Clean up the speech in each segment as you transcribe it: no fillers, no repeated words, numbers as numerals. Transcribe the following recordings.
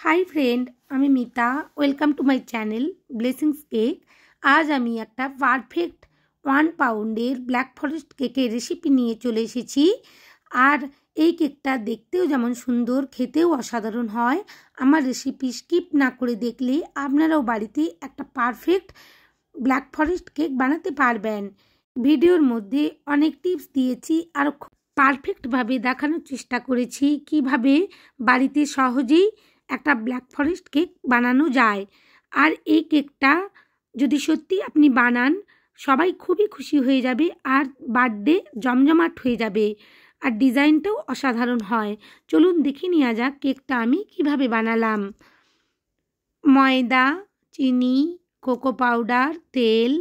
High friend आमी Mita welcome to my channel blessings cake. आज आमी एकटा पारफेक्ट 1 पाउंडेर ब्लैक फरेस्ट केकेर रेसिपि निये चले एसेछि। आर এই কেকটা দেখতেও যেমন সুন্দর খেতেও অসাধারণ হয়। আমার রেসিপি স্কিপ না করে দেখলে আপনারাও বাড়িতে একটা পারফেক্ট ব্ল্যাক ফরেস্ট কেক বানাতে পারবেন। ভিডিওর মধ্যে অনেক টিপস দিয়েছি আর পারফেক্টভাবে দেখানোর চেষ্টা করেছি কিভাবে বাড়িতে সহজেই একটা ব্ল্যাক ফরেস্ট কেক বানানো যায়। আর এই কেকটা যদি সত্যি আপনি বানান সবাই খুবই খুশি হয়ে যাবে আর বার্থডে জমজমাট হয়ে যাবে। আর ডিজাইনটাও অসাধারণ হয়। চলুন দেখে নেওয়া যাক কেকটা আমি কিভাবে বানালাম। ময়দা, চিনি, কোকো পাউডার, তেল,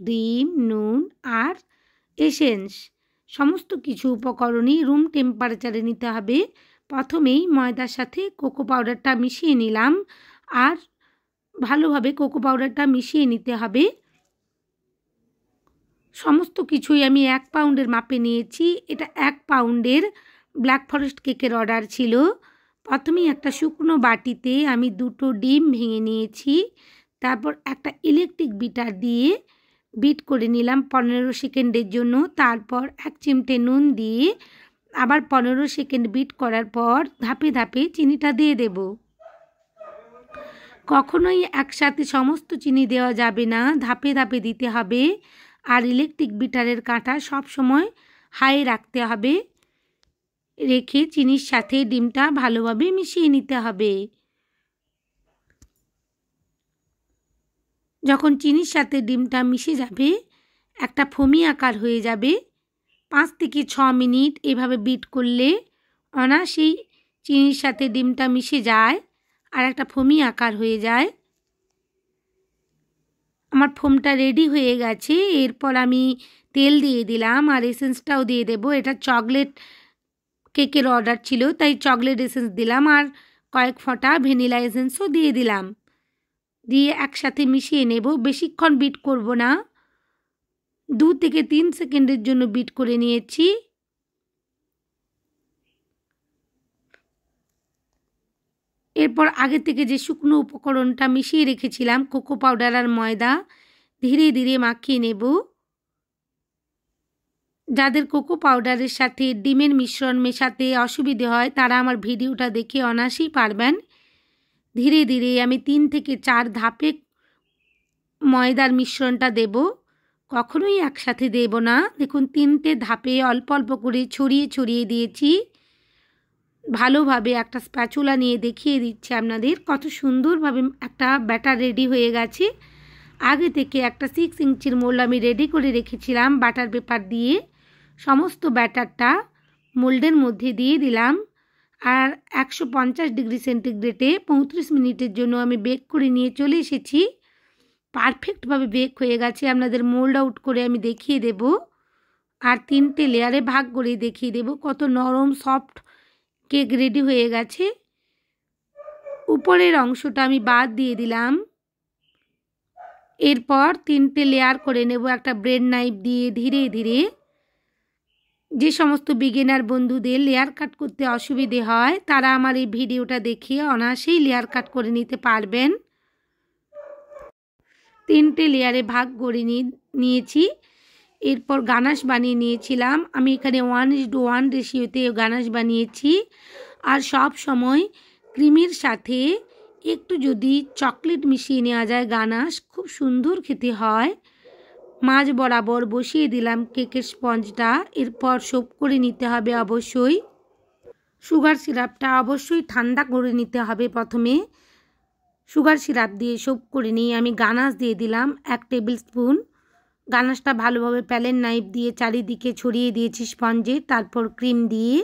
ডিম, নুন আর এসেন্স সমস্ত কিছু উপকরণই রুম টেম্পারেচারে নিতে হবে। প্রথমেই ময়দার সাথে কোকো পাউডারটা মিশিয়ে নিলাম আর ভালোভাবে কোকো পাউডারটা মিশিয়ে নিতে হবে। সমস্ত কিছুই আমি 1 পাউন্ডের মাপে নিয়েছি। এটা 1 পাউন্ডের ব্ল্যাক ফরেস্ট কেকের অর্ডার ছিল। প্রথমেই একটা শুকনো বাটিতে আমি 2টো ডিম ভেঙে নিয়েছি। তারপর একটা ইলেকট্রিক বিটার দিয়ে বিট করে নিলাম 15 সেকেন্ডের জন্য। তারপর 1 চিমটে নুন দিয়ে আবার 15 সেকেন্ড বিট করার পর ধাপে ধাপে চিনিটা দিয়ে দেব। কখনোই একসাথে সমস্ত চিনি দেওয়া যাবে না, ধাপে ধাপে দিতে হবে। আর ইলেকট্রিক বিটারের কাঁটা সব সময় হাই রাখতে হবে, রেখে চিনির সাথে ডিমটা ভালোভাবে মিশিয়ে নিতে হবে। যখন চিনির সাথে ডিমটা মিশে যাবে একটা ফোমি আকার হয়ে যাবে। 5 থেকে 6 মিনিট এভাবে বিট করলে অনায়াসেই চিনির সাথে ডিমটা মিশে যায় আর একটা ফোমি আকার হয়ে যায়। আমার ফোমটা রেডি হয়ে গেছে। এরপর আমি তেল দিয়ে দিলাম আর এসেন্সটাও দিয়ে দেব। এটা চকলেট কেকের অর্ডার ছিল তাই চকলেট এসেন্স দিলাম আর কয়েক ফোঁটা ভ্যানিলা এসেন্সও দিয়ে দিলাম। দিয়ে একসাথে মিশিয়ে নেব। বেশিক্ষণ বিট করব না, 2 থেকে 3 সেকেন্ডের জন্য বিট করে নিয়েছি। এরপর আগে থেকে যে শুকনো উপকরণটা মিশিয়ে রেখেছিলাম কোকো পাউডার আর ময়দা ধীরে ধীরে মাখিয়ে নেব। যাদের কোকো পাউডারের সাথে ডিমের মিশ্রণ মেশাতে অসুবিধে হয় তারা আমার ভিডিওটা দেখে অনায়াসেই পারবেন। ধীরে ধীরে আমি 3 থেকে 4 ধাপে ময়দার মিশ্রণটা দেব, কখনোই একসাথে দেব না। দেখুন 3টে ধাপে অল্প অল্প করে ছড়িয়ে ছড়িয়ে দিয়েছি। ভালোভাবে একটা স্প্যাচুলা নিয়ে দেখিয়ে দিচ্ছি আপনাদের কত সুন্দরভাবে একটা ব্যাটার রেডি হয়ে গেছে। আগে থেকে একটা 6 ইঞ্চির মোল্ড আমি রেডি করে রেখেছিলাম বাটার পেপার দিয়ে। সমস্ত ব্যাটারটা মোল্ডের মধ্যে দিয়ে দিলাম আর 150 ডিগ্রি সেন্টিগ্রেডে 35 মিনিটের জন্য আমি বেক করে নিয়ে চলে এসেছি। পারফেক্টভাবে বেক হয়ে গেছে। আপনাদের মোল্ড আউট করে আমি দেখিয়ে দেব আর 3টে লেয়ারে ভাগ করে দেখিয়ে দেব কত নরম সফট কেক রেডি হয়ে গেছে। উপরের অংশটা আমি বাদ দিয়ে দিলাম। এরপর 3টে লেয়ার করে নেব একটা ব্রেড নাইফ দিয়ে ধীরে ধীরে। যে সমস্ত বিগিনার বন্ধুদের লেয়ার কাট করতে অসুবিধে হয় তারা আমার এই ভিডিওটা দেখে অনায়াসেই লেয়ার কাট করে নিতে পারবেন। 3টে লেয়ারে ভাগ করে নিয়েছি। এরপর গানাশ বানিয়ে নিয়েছিলাম। আমি এখানে 1:1 রেশিওতে গানাশ বানিয়েছি। আর সব সময় ক্রিমের সাথে একটু যদি চকলেট মিশিয়ে নেওয়া যায় গানাশ খুব সুন্দর খেতে হয়। মাঝ বরাবর বসিয়ে দিলাম কেকের স্পঞ্জটা। এরপর সোপ করে নিতে হবে অবশ্যই। সুগার সিরাপটা অবশ্যই ঠান্ডা করে নিতে হবে। প্রথমে সুগার সিরাপ দিয়ে সোপ করে নিয়ে আমি গানাশ দিয়ে দিলাম 1 টেবিল স্পুন। গানাশটা ভালোভাবে প্যালেন নাইফ দিয়ে চারিদিকে ছড়িয়ে দিয়েছি স্পঞ্জে। তারপর ক্রিম দিয়ে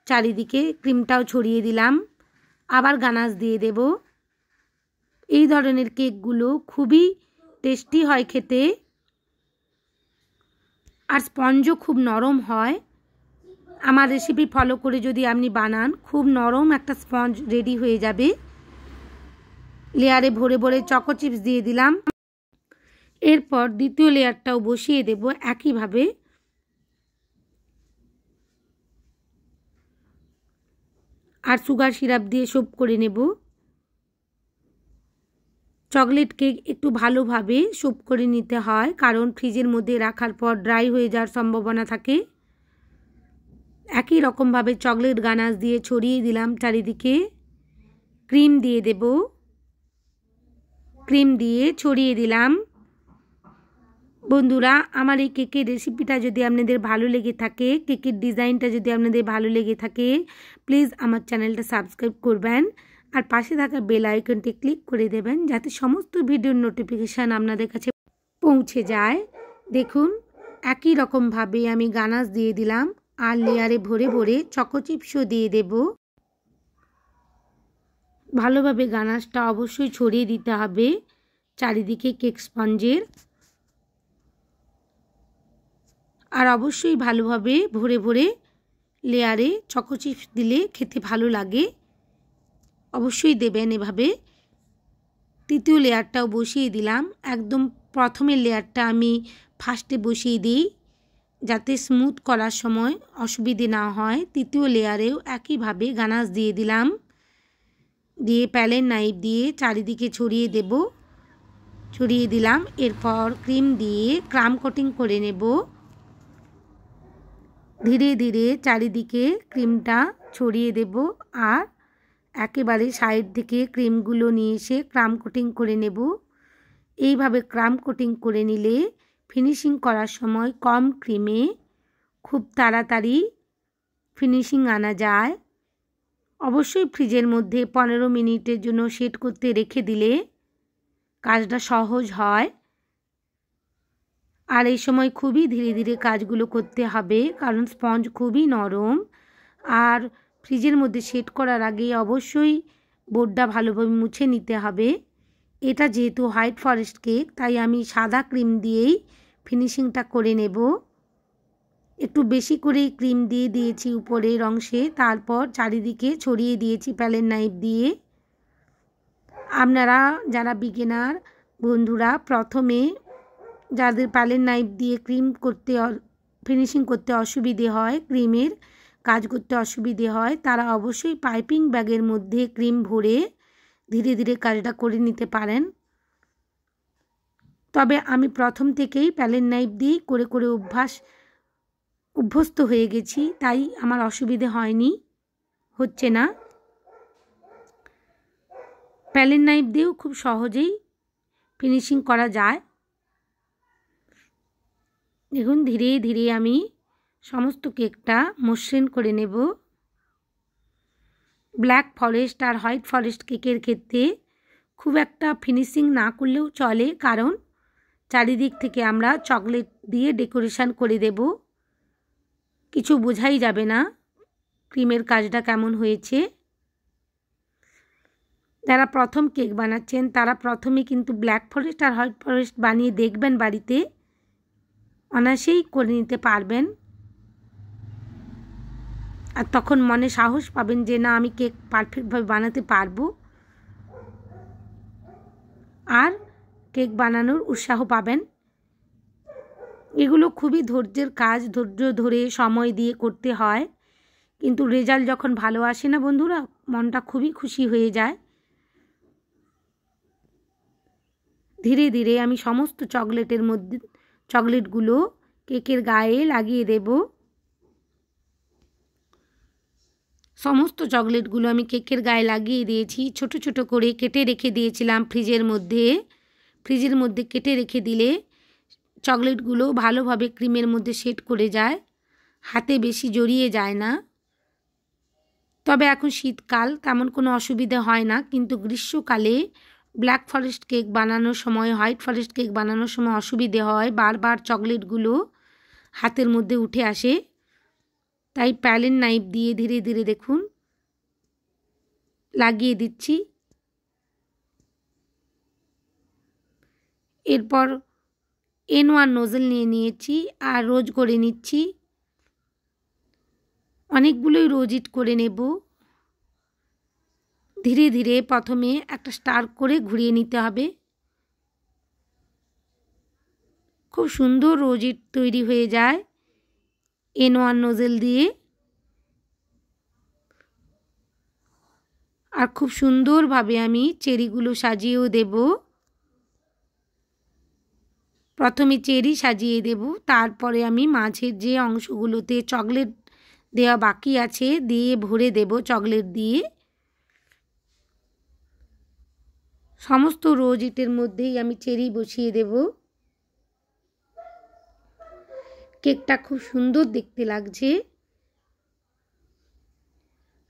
চারিদিকে ক্রিমটাও ছড়িয়ে দিলাম। আবার গানাশ দিয়ে দেব। এই ধরনের কেকগুলো খুবই টেস্টি হয় খেতে আর স্পঞ্জও খুব নরম হয়। আমার রেসিপি ফলো করে যদি আপনি বানান খুব নরম একটা স্পঞ্জ রেডি হয়ে যাবে। লেয়ারে ভরে ভরে চকো চিপস দিয়ে দিলাম। এরপর দ্বিতীয় লেয়ারটাও বসিয়ে দেব একইভাবে। আর সুগার সিরাপ দিয়ে সোপ করে নেব। চকলেট কেক একটু ভালোভাবে স্যুপ করে নিতে হয়, কারণ ফ্রিজের মধ্যে রাখার পর ড্রাই হয়ে যাওয়ার সম্ভাবনা থাকে। একই রকমভাবে চকলেট গানাশ দিয়ে ছড়িয়ে দিলাম চারিদিকে। ক্রিম দিয়ে দেব, ক্রিম দিয়ে ছড়িয়ে দিলাম। বন্ধুরা, আমার এই কেকের রেসিপিটা যদি আপনাদের ভালো লেগে থাকে, কেকের ডিজাইনটা যদি আপনাদের ভালো লেগে থাকে, প্লিজ আমার চ্যানেলটা সাবস্ক্রাইব করবেন আর পাশে থাকা বেল আইকনটি ক্লিক করে দেবেন, যাতে সমস্ত ভিডিওর নোটিফিকেশান আপনাদের কাছে পৌঁছে যায়। দেখুন, একই রকমভাবে আমি গানাশ দিয়ে দিলাম আর লেয়ারে ভরে ভরে চকো চিপসও দিয়ে দেব। ভালোভাবে গানাশটা অবশ্যই ছড়িয়ে দিতে হবে চারিদিকে কেক স্পঞ্জের, আর অবশ্যই ভালোভাবে ভরে ভরে লেয়ারে চকো চিপস দিলে খেতে ভালো লাগে, অবশ্যই দেবেন এভাবে। তৃতীয় লেয়ারটাও বসিয়ে দিলাম। একদম প্রথমের লেয়ারটা আমি ফার্স্টে বসিয়ে দিই, যাতে স্মুথ করার সময় অসুবিধে না হয়। তৃতীয় লেয়ারেও একইভাবে গানাশ দিয়ে দিলাম, দিয়ে প্যালেট নাইফ দিয়ে চারিদিকে ছড়িয়ে দেব, ছড়িয়ে দিলাম। এরপর ক্রিম দিয়ে ক্রাম কোটিং করে নেব। ধীরে ধীরে চারিদিকে ক্রিমটা ছড়িয়ে দেব আর একেবারে সাইড থেকে ক্রিমগুলো নিয়ে এসে ক্রাম কোটিং করে নেব। এইভাবে ক্রাম কোটিং করে নিলে ফিনিশিং করার সময় কম ক্রিমে খুব তাড়াতাড়ি ফিনিশিং আনা যায়। অবশ্যই ফ্রিজের মধ্যে 15 মিনিটের জন্য সেট করতে রেখে দিলে কাজটা সহজ হয়। আর এই সময় খুবই ধীরে ধীরে কাজগুলো করতে হবে, কারণ স্পঞ্জ খুবই নরম। আর ফ্রিজের মধ্যে সেট করার আগে অবশ্যই বোর্ডটা ভালোভাবে মুছে নিতে হবে। এটা যেহেতু হোয়াইট ফরেস্ট কেক, তাই আমি সাদা ক্রিম দিয়েই ফিনিশিংটা করে নেব। একটু বেশি করেই ক্রিম দিয়ে দিয়েছি উপরের অংশে, তারপর চারিদিকে ছড়িয়ে দিয়েছি প্যালেট নাইফ দিয়ে। আপনারা যারা বিগিনার বন্ধুরা, প্রথমে যাদের প্যালেট নাইফ দিয়ে ক্রিম করতে ফিনিশিং করতে অসুবিধে হয়, ক্রিমের কাজ করতে অসুবিধে হয়, তারা অবশ্যই পাইপিং ব্যাগের মধ্যে ক্রিম ভরে ধীরে ধীরে কাজটা করে নিতে পারেন। তবে আমি প্রথম থেকেই প্যালেট নাইফ দিয়েই করে করে অভ্যস্ত হয়ে গেছি, তাই আমার অসুবিধে হয়নি, হচ্ছে না। প্যালেট নাইফ দিয়েও খুব সহজেই ফিনিশিং করা যায়। দেখুন, ধীরে ধীরে আমি সমস্ত কেকটা মসৃণ করে নেব। ব্ল্যাক ফরেস্ট আর হোয়াইট ফরেস্ট কেকের ক্ষেত্রে খুব একটা ফিনিশিং না করলেও চলে, কারণ চারিদিক থেকে আমরা চকলেট দিয়ে ডেকোরেশন করে দেব, কিছু বোঝাই যাবে না ক্রিমের কাজটা কেমন হয়েছে। যারা প্রথম কেক বানাচ্ছেন তারা প্রথমে কিন্তু ব্ল্যাক ফরেস্ট আর হোয়াইট ফরেস্ট বানিয়ে দেখবেন, বাড়িতে অনায়াসেই করে নিতে পারবেন। আর তখন মনে সাহস পাবেন যে না, আমি কেক পারফেক্টভাবে বানাতে পারবো, আর কেক বানানোর উৎসাহ পাবেন। এগুলো খুবই ধৈর্যের কাজ, ধৈর্য ধরে সময় দিয়ে করতে হয়, কিন্তু রেজাল্ট যখন ভালো আসে না বন্ধুরা, মনটা খুবই খুশি হয়ে যায়। ধীরে ধীরে আমি সমস্ত চকলেটগুলো কেকের গায়ে লাগিয়ে দেব। সমস্ত চকলেটগুলো আমি কেকের গায়ে লাগিয়ে দিয়েছি। ছোট ছোট করে কেটে রেখে দিয়েছিলাম ফ্রিজের মধ্যে কেটে রেখে দিলে চকলেটগুলো ভালোভাবে ক্রিমের মধ্যে সেট করে যায়, হাতে বেশি জড়িয়ে যায় না। তবে এখন শীতকাল, তেমন কোনো অসুবিধা হয় না, কিন্তু গ্রীষ্মকালে ব্ল্যাক ফরেস্ট কেক বানানোর সময়, হোয়াইট ফরেস্ট কেক বানানোর সময় অসুবিধে হয়, বারবার চকলেটগুলো হাতের মধ্যে উঠে আসে। তাই প্যালেট নাইফ দিয়ে ধীরে ধীরে দেখুন লাগিয়ে দিচ্ছি। এরপর N1 নোজেল নিয়ে নিয়েছি আর রোজ করে নিচ্ছি। অনেকগুলোই রোজ ইট করে নেব। ধীরে ধীরে প্রথমে একটা স্টার করে ঘুরিয়ে নিতে হবে। খুব সুন্দর রোজ ইট তৈরি হয়ে যায় N1 নোজেল দিয়ে, আর খুব সুন্দরভাবে আমি চেরিগুলো সাজিয়েও দেব। প্রথমে চেরি সাজিয়ে দেব, তারপরে আমি মাঝের যে অংশগুলোতে চকলেট দেওয়া বাকি আছে দিয়ে ভরে দেব চকলেট দিয়ে। সমস্ত রোজ ইটের মধ্যেই আমি চেরি বসিয়ে দেব। কেকটা খুব সুন্দর দেখতে লাগছে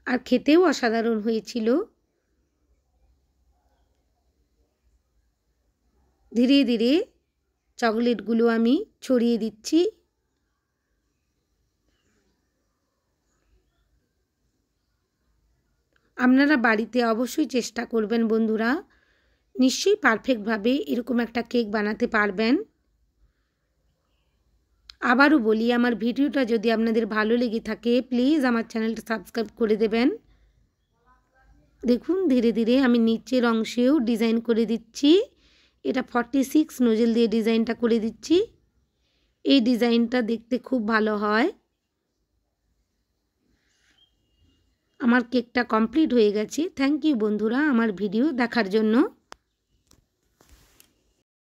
আর খেতেও অসাধারণ হয়েছিল। ধীরে ধীরে চকলেটগুলো আমি ছড়িয়ে দিচ্ছি। আপনারা বাড়িতে অবশ্যই চেষ্টা করবেন বন্ধুরা, নিশ্চয়ই পারফেক্টভাবে এরকম একটা কেক বানাতে পারবেন। আবারও বলি, আমার ভিডিওটা যদি আপনাদের ভালো লেগে থাকে প্লিজ আমার চ্যানেলটা সাবস্ক্রাইব করে দেবেন। দেখুন ধীরে ধীরে আমি নিচের অংশেও ডিজাইন করে দিচ্ছি। এটা 46 নোজেল দিয়ে ডিজাইনটা করে দিচ্ছি। এই ডিজাইনটা দেখতে খুব ভালো হয়। আমার কেকটা কমপ্লিট হয়ে গেছে। থ্যাংক ইউ বন্ধুরা আমার ভিডিও দেখার জন্য।